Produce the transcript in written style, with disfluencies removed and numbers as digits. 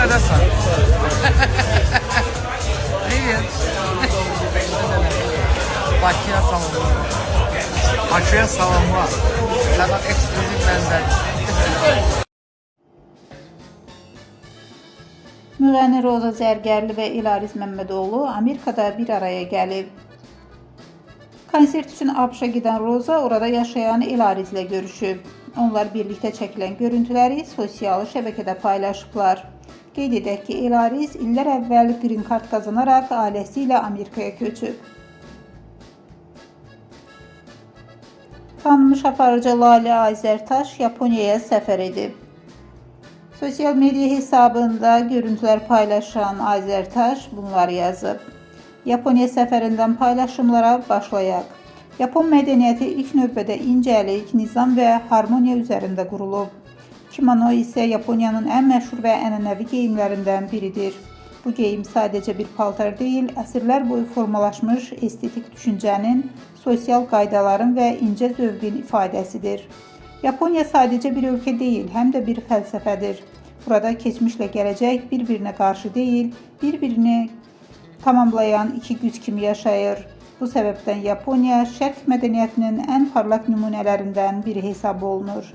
Amerika'dasın. Привет. Bakıya salamlar. Bakıya salamlar. Sana ekskluzif benden. Müğənni Roza Zərgərli və İlariz Məmmədoğlu Amerikada bir araya gəlib. Konsert üçün ABŞ-a gedən Roza orada yaşayan İlarizlə görüşüb. Onlar birlikdə çəkilən görüntüləri sosial şəbəkədə paylaşıblar. Qeyd edək ki, İlariz illər əvvəl Green Card qazanaraq ailəsi ilə Amerikaya köçüb. Tanınmış aparıcı Lalə Azərtaş Yaponiyaya səfər edib. Sosial media hesabında görüntülər paylaşan Azərtaş bunları yazıb. Yaponiya səfərindən paylaşımlara başlayaq. Yapon mədəniyyəti ilk növbədə incəlik, nizam və harmoniya üzərində qurulub. Kimono isə Yaponiyanın ən məşhur və ənənəvi geyimlərindən biridir. Bu geyim sadəcə bir paltar deyil, əsrlər boyu formalaşmış estetik düşüncənin, sosial qaydaların və incə zövqün ifadəsidir. Yaponiya sadəcə bir ölkə deyil, həm də bir fəlsəfədir. Burada keçmişlə gələcək bir-birinə qarşı deyil, bir-birini tamamlayan iki güc kimi yaşayır. Bu səbəbdən Yaponiya şərq mədəniyyətinin ən parlaq nümunələrindən biri hesab olunur.